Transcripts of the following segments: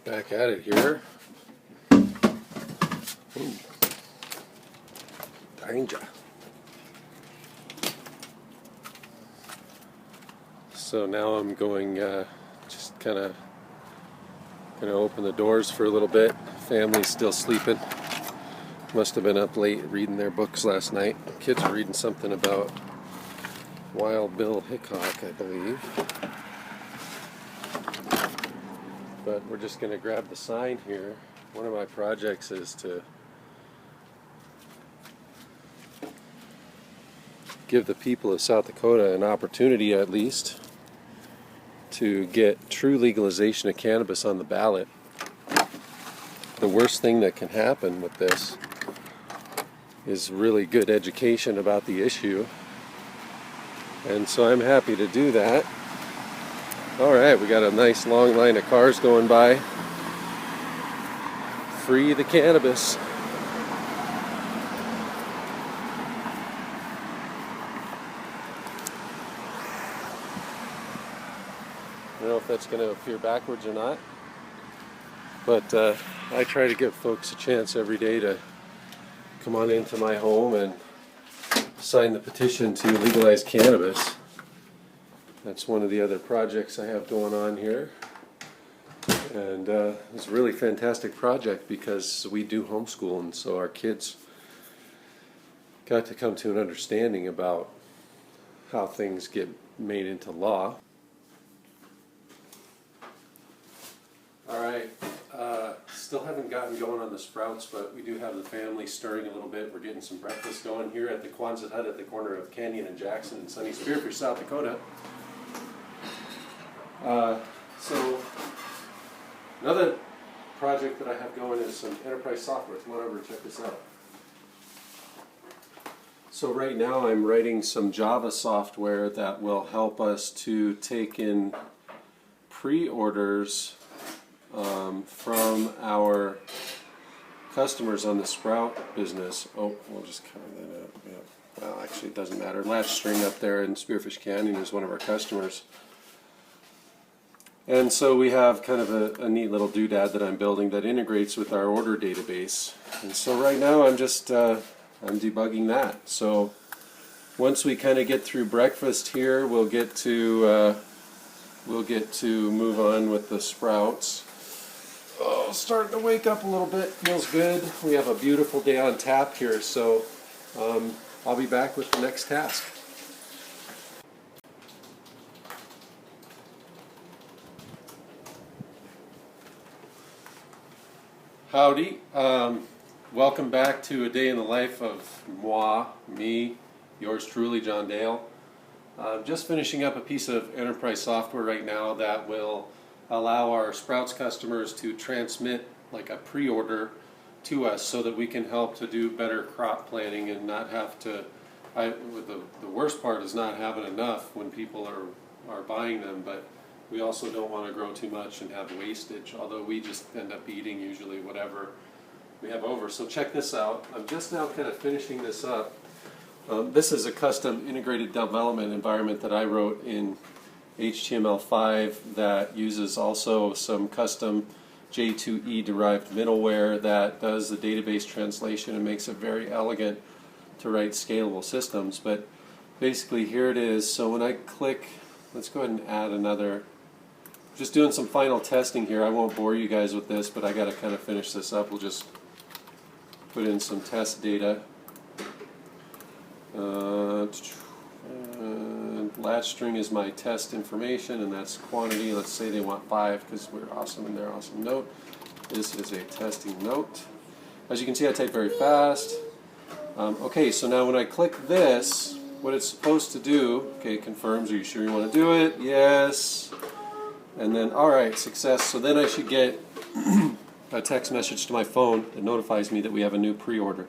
Back at it here. Ooh. Danger. So now I'm going, just kind of going to open the doors for a little bit. Family's still sleeping. Must have been up late reading their books last night. Kids are reading something about Wild Bill Hickok, I believe. But we're just going to grab the sign here. One of my projects is to give the people of South Dakota an opportunity, at least, to get true legalization of cannabis on the ballot. The worst thing that can happen with this is really good education about the issue. And so I'm happy to do that. Alright, we got a nice long line of cars going by. Free the cannabis. I don't know if that's going to appear backwards or not, but I try to give folks a chance every day to come on into my home and sign the petition to legalize cannabis. That's one of the other projects I have going on here. And it's a really fantastic project because we do homeschool, and so our kids got to come to an understanding about how things get made into law. Alright, still haven't gotten going on the sprouts, but we do have the family stirring a little bit. We're getting some breakfast going here at the Quonset hut at the corner of Canyon and Jackson in sunny Spearfish, South Dakota. So another project that I have going is some enterprise software. Come on over and check this out. So right now I'm writing some Java software that will help us to take in pre-orders from our customers on the sprout business. Oh, we'll just cover that up. Yeah. Well, actually it doesn't matter. Latch String up there in Spearfish Canyon is one of our customers. And so we have kind of a neat little doodad that I'm building that integrates with our order database. And so right now I'm just I'm debugging that. So once we kind of get through breakfast here, we'll get to move on with the sprouts. Oh, starting to wake up a little bit. Feels good. We have a beautiful day on tap here, so I'll be back with the next task. Howdy. Welcome back to a day in the life of me, yours truly, John Dale. Just finishing up a piece of enterprise software right now that will allow our Sprouts customers to transmit like a pre-order to us so that we can help to do better crop planning and not have to, the worst part is not having enough when people are buying them, but we also don't want to grow too much and have wastage, although we just end up eating usually whatever we have over. So check this out. I'm just now kind of finishing this up. This is a custom integrated development environment that I wrote in HTML5 that uses also some custom J2E derived middleware that does the database translation and makes it very elegant to write scalable systems. But basically here it is. So when I click, let's go ahead and add another. Just doing some final testing here. I won't bore you guys with this, but I got to kind of finish this up. We'll just put in some test data. Latch string is my test information, and that's quantity. Let's say they want 5 because we're awesome and they're awesome. Note. This is a testing note. As you can see, I type very fast. Okay, so now when I click this, what it's supposed to do, okay, confirms, are you sure you want to do it? Yes. And then, alright, success. So then I should get a text message to my phone that notifies me that we have a new pre-order.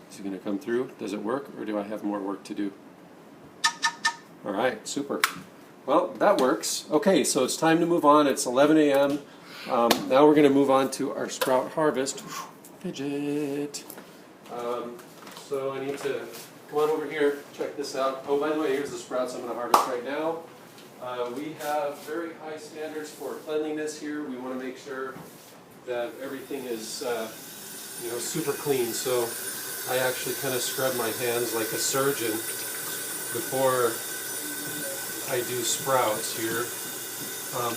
Is it going to come through? Does it work, or do I have more work to do? Alright, super. Well, that works. Okay, so it's time to move on. It's 11 a.m. Now we're going to move on to our sprout harvest. Fidget. So I need to come on over here, check this out. Oh, by the way, here's the sprouts I'm going to harvest right now. We have very high standards for cleanliness here. We want to make sure that everything is you know, super clean. So I actually kind of scrub my hands like a surgeon before I do sprouts here.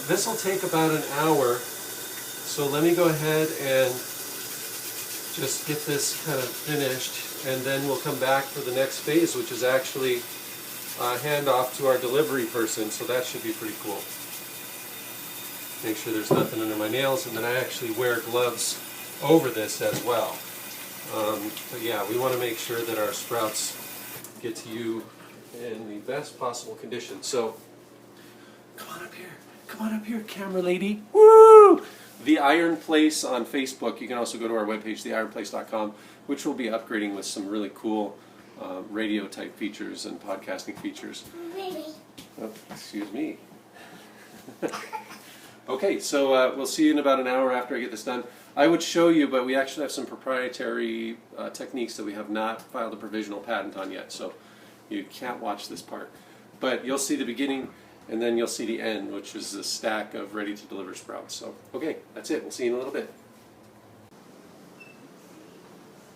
This will take about an hour, so let me go ahead and just get this kind of finished, and then we'll come back for the next phase, which is actually hand off to our delivery person, so that should be pretty cool. Make sure there's nothing under my nails, and then I actually wear gloves over this as well. But yeah, we want to make sure that our sprouts get to you in the best possible condition. So, come on up here, camera lady. Woo! The Iron Place on Facebook. You can also go to our webpage, theironplace.com, which will be upgrading with some really cool radio type features and podcasting features. Oh, excuse me. Okay, so we'll see you in about an hour after I get this done. I would show you, but we actually have some proprietary techniques that we have not filed a provisional patent on yet, so you can't watch this part. But you'll see the beginning, and then you'll see the end, which is a stack of ready-to-deliver sprouts. So, okay, that's it. We'll see you in a little bit.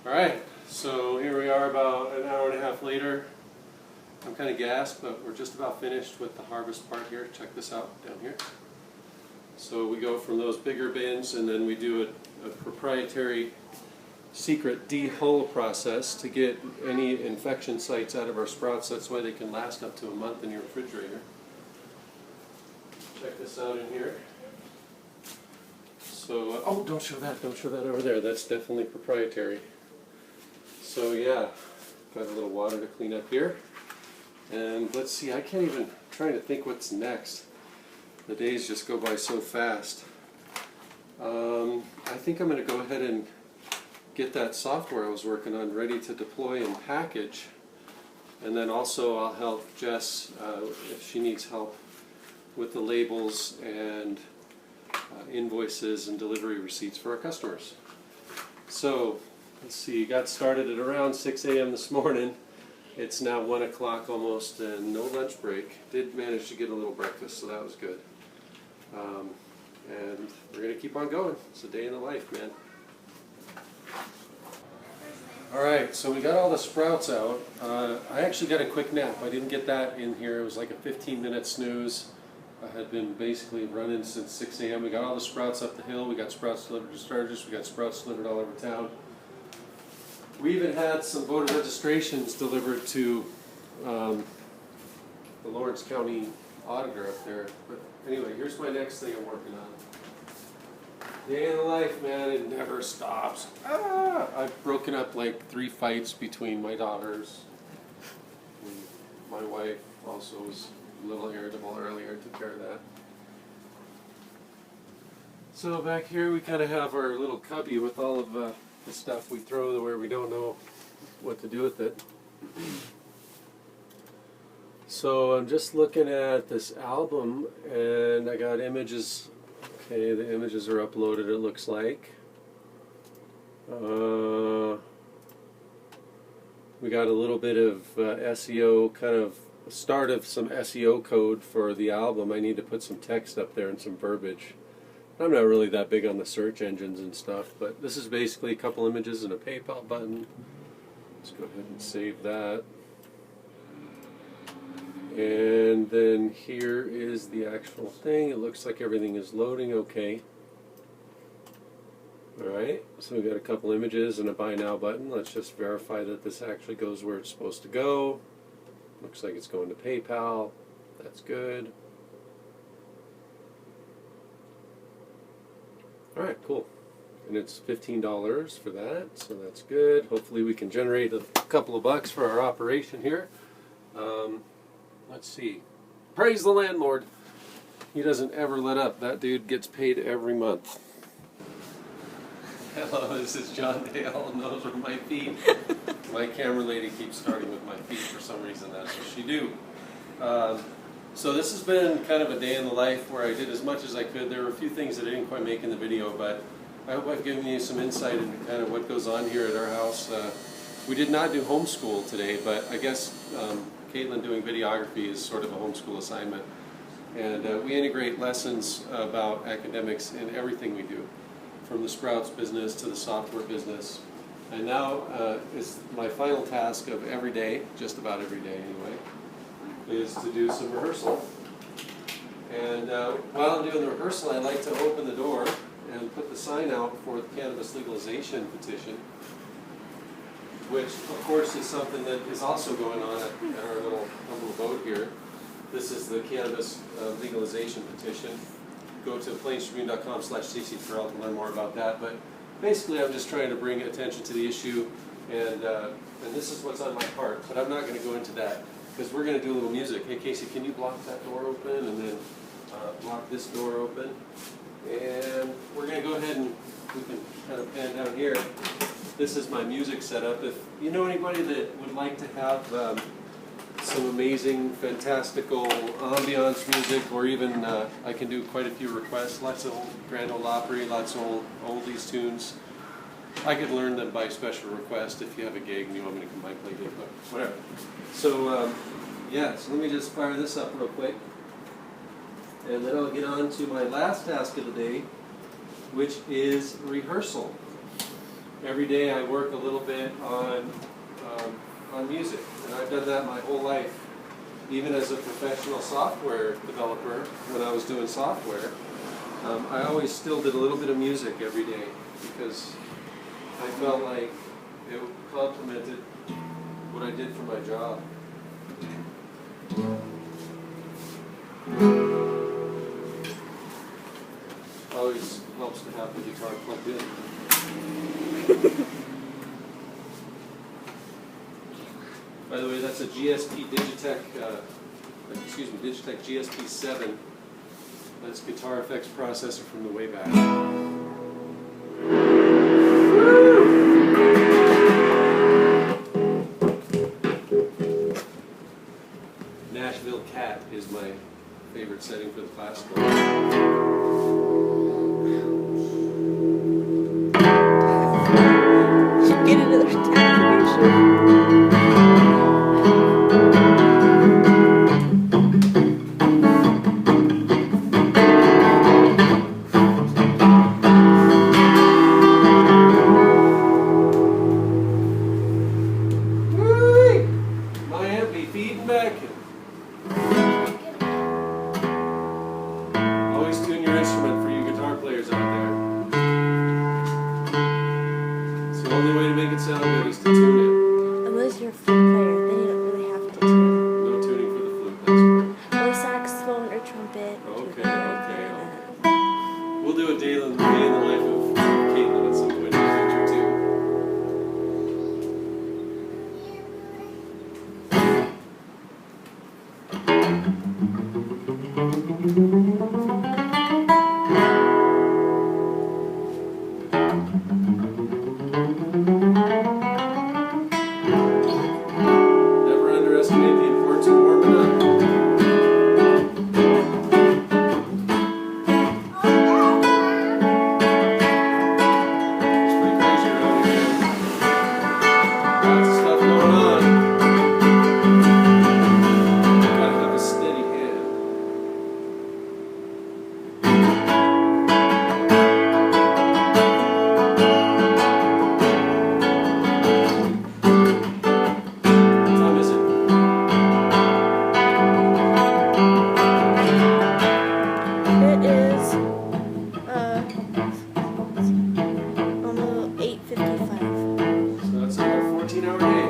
All right, so here we are about an hour and a half later. I'm kind of gassed, but we're just about finished with the harvest part here. Check this out down here. So we go from those bigger bins, and then we do a proprietary secret de-hull process to get any infection sites out of our sprouts. That's why they can last up to a month in your refrigerator. Check this out in here. So, oh, don't show that over there. That's definitely proprietary. So yeah, got a little water to clean up here. And let's see, I can't even, trying to think what's next. The days just go by so fast. I think I'm going to go ahead and get that software I was working on ready to deploy and package. And then also I'll help Jess if she needs help with the labels and invoices and delivery receipts for our customers. So, let's see, got started at around 6 a.m. this morning. It's now 1 o'clock almost, and no lunch break. Did manage to get a little breakfast, so that was good. And we're going to keep on going. It's a day in the life, man. Alright, so we got all the sprouts out. I actually got a quick nap. I didn't get that in here. It was like a 15-minute snooze. I had been basically running since 6 a.m. We got all the sprouts up the hill. We got sprouts delivered to Sturgis. We got sprouts delivered all over town. We even had some voter registrations delivered to the Lawrence County auditor up there. But anyway, here's my next thing I'm working on. Day in the life, man, it never stops. I've broken up like 3 fights between my daughters. And my wife also was a little irritable earlier, took care of that. So back here we kind of have our little cubby with all of the stuff we throw where we don't know what to do with it. So I'm just looking at this album, and I got images. Okay, the images are uploaded, it looks like. We got a little bit of SEO, kind of start of some SEO code for the album. I need to put some text up there and some verbiage. I'm not really that big on the search engines and stuff, but this is basically a couple images and a PayPal button. Let's go ahead and save that. And then here is the actual thing. It looks like everything is loading okay. Alright, so we got a couple images and a buy now button. Let's just verify that this actually goes where it's supposed to go. Looks like it's going to PayPal. That's good. Alright, cool. And it's $15 for that, so that's good. Hopefully we can generate a couple of bucks for our operation here. Let's see. Praise the landlord. He doesn't ever let up. That dude gets paid every month. Hello, this is John Dale, and those are my feet. My camera lady keeps starting with my feet for some reason. That's what she do. So this has been kind of a day in the life where I did as much as I could. There were a few things that I didn't quite make in the video, but I hope I've given you some insight into kind of what goes on here at our house. We did not do homeschool today, but I guess Caitlin doing videography is sort of a homeschool assignment. And we integrate lessons about academics in everything we do, from the Sprouts business to the software business. And now is my final task of every day, just about every day anyway, is to do some rehearsal. And while I'm doing the rehearsal, I like to open the door and put the sign out for the cannabis legalization petition, which of course is something that is also going on at our little humble boat here. This is the cannabis legalization petition. Go to plainstream.com/CCTorrell to learn more about that. But basically, I'm just trying to bring attention to the issue, and this is what's on my heart. But I'm not going to go into that because we're going to do a little music. Hey, Casey, can you block that door open and then block this door open? And we're going to go ahead and we can kind of pan down here. This is my music setup. If you know anybody that would like to have some amazing, fantastical ambiance music, or even I can do quite a few requests, lots of old Grand Ole Opry, lots of old oldies tunes. I could learn them by special request if you have a gig and you want me to come by play it, but whatever. So yeah, so let me just fire this up real quick, and then I'll get on to my last task of the day, which is rehearsal. Every day I work a little bit on music, and I've done that my whole life. Even as a professional software developer, when I was doing software, I always still did a little bit of music every day because I felt like it complemented what I did for my job. Always helps to have the guitar plugged in. By the way, that's a GSP Digitech, Digitech GSP 7. That's guitar effects processor from the way back. Nashville Cat is my favorite setting for the classical. Get another television. My aunt be feeding back. Always tune your instrument for you guitar players out there. It's the only way to make it sound good is to tune it. Unless you're a flute player, then you don't really have to tune. No tuning for the flute, that's right. Or saxophone or trumpet. Okay. We'll do a day in the life of Caitlin at some point in the future too. Never underestimate the importance of warming up. It's pretty crazy around here. Lots of stuff going on. Gotta have a steady hand. What time is it? It is almost 8:55. So that's about a 14-hour day.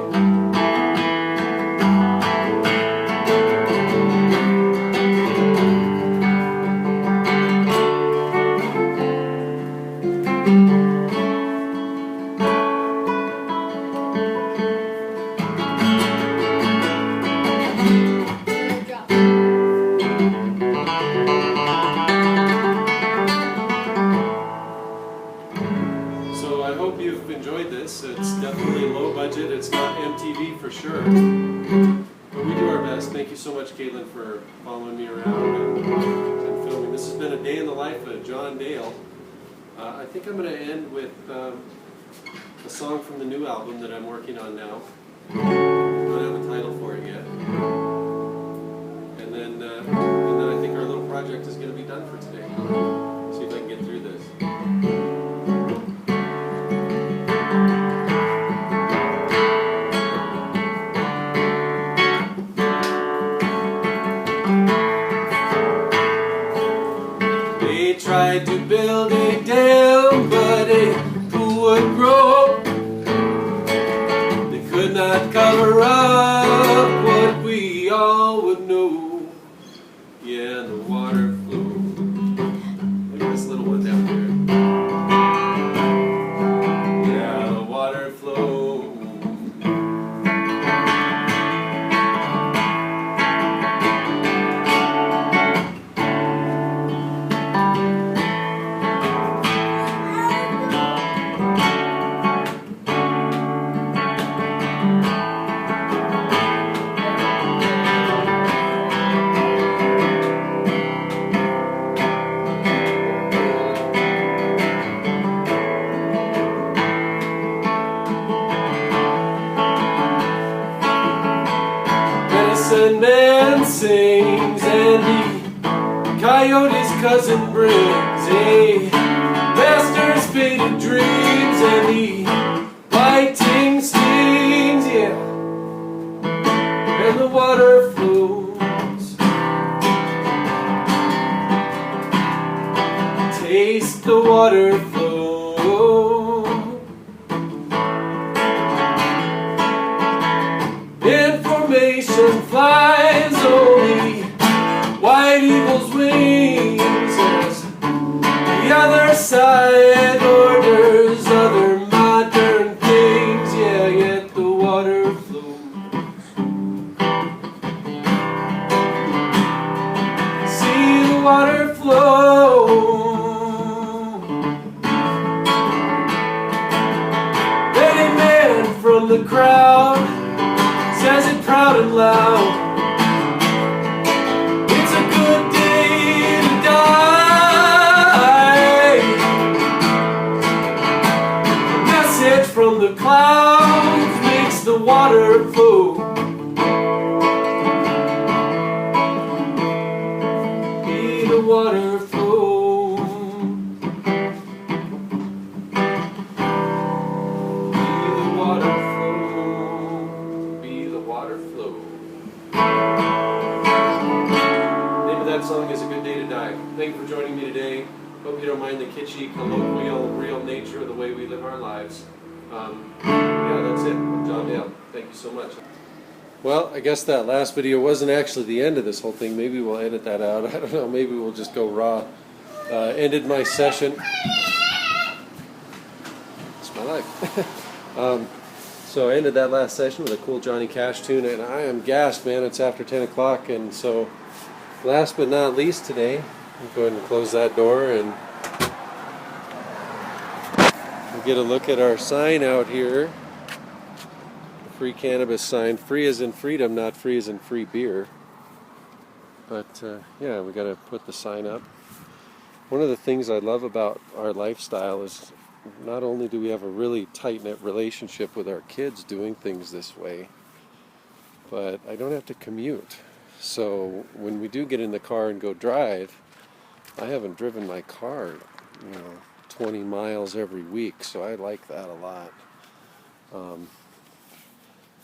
So I hope you've enjoyed this. It's definitely low budget. It's not MTV for sure. But we do our best. Thank you so much, Caitlin, for following me around and filming. This has been a day in the life of John Dale. I think I'm going to end with a song from the new album that I'm working on now. I don't have a title for it yet. And then I think our little tried to build a dam, but a pool would grow. They could not cover up what we all would know. Yeah, the water flowed. Look at this little one down there. Yeah, the water flowed. Medicine man sings and the coyote's cousin brings a master's faded dreams and the biting stings, yeah, and the water flows. Taste the water flow. Information flies, only white eagle's wings as the other side orders other modern things. Yeah, yet the water flows. See the water flow. Ready man from the crowd says it proud and loud. It's a good day to die. The message from the clouds makes the water flow. Be the water flow. That song is A Good Day to Die. Thank you for joining me today. Hope you don't mind the kitschy, colloquial, real nature of the way we live our lives. Yeah, that's it. I'm John Dale. Thank you so much. Well, I guess that last video wasn't actually the end of this whole thing. Maybe we'll edit that out. I don't know. Maybe we'll just go raw. Ended my session. It's my life. So I ended that last session with a cool Johnny Cash tune, and I am gassed, man. It's after 10 o'clock, and so last but not least today, I'll go ahead and close that door and we'll get a look at our sign out here. The free cannabis sign. Free as in freedom, not free as in free beer. But yeah, we got to put the sign up. One of the things I love about our lifestyle is not only do we have a really tight-knit relationship with our kids doing things this way, but I don't have to commute. So when we do get in the car and go drive, I haven't driven my car, 20 miles every week, so I like that a lot.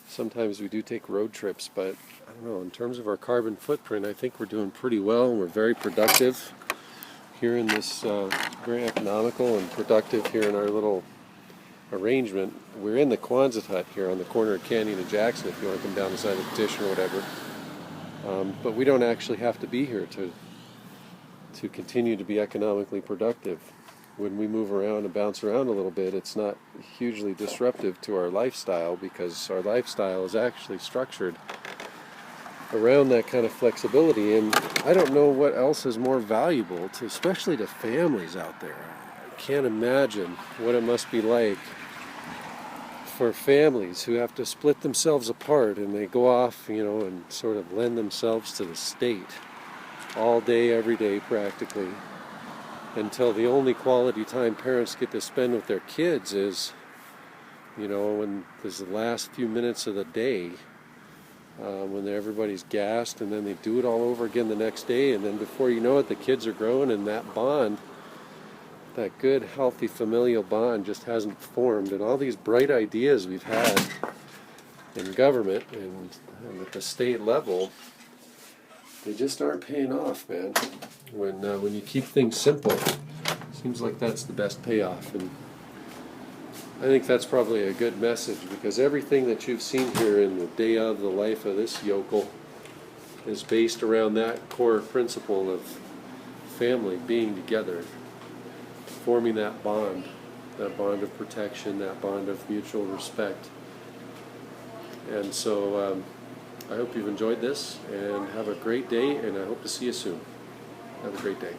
Sometimes we do take road trips, but I don't know, in terms of our carbon footprint, I think we're doing pretty well, and we're very productive here in this, very economical and productive here in our little arrangement. We're in the Quonset hut here on the corner of Canyon and Jackson if you want to come down and sign a petition or whatever. But we don't actually have to be here to continue to be economically productive. When we move around and bounce around a little bit, it's not hugely disruptive to our lifestyle because our lifestyle is actually structured around that kind of flexibility. And I don't know what else is more valuable to, especially to families out there. I can't imagine what it must be like for families who have to split themselves apart and they go off, and sort of lend themselves to the state all day, every day practically, until the only quality time parents get to spend with their kids is, when there's the last few minutes of the day, when everybody's gassed, and then they do it all over again the next day, and then before you know it, the kids are growing, and that bond, that good, healthy familial bond just hasn't formed. And all these bright ideas we've had in government and at the state level, they just aren't paying off, man. When you keep things simple, Seems like that's the best payoff, and I think that's probably a good message, because everything that you've seen here in the day of the life of this yokel is based around that core principle of family being together, forming that bond of protection, that bond of mutual respect. And so I hope you've enjoyed this, and have a great day, and I hope to see you soon. Have a great day.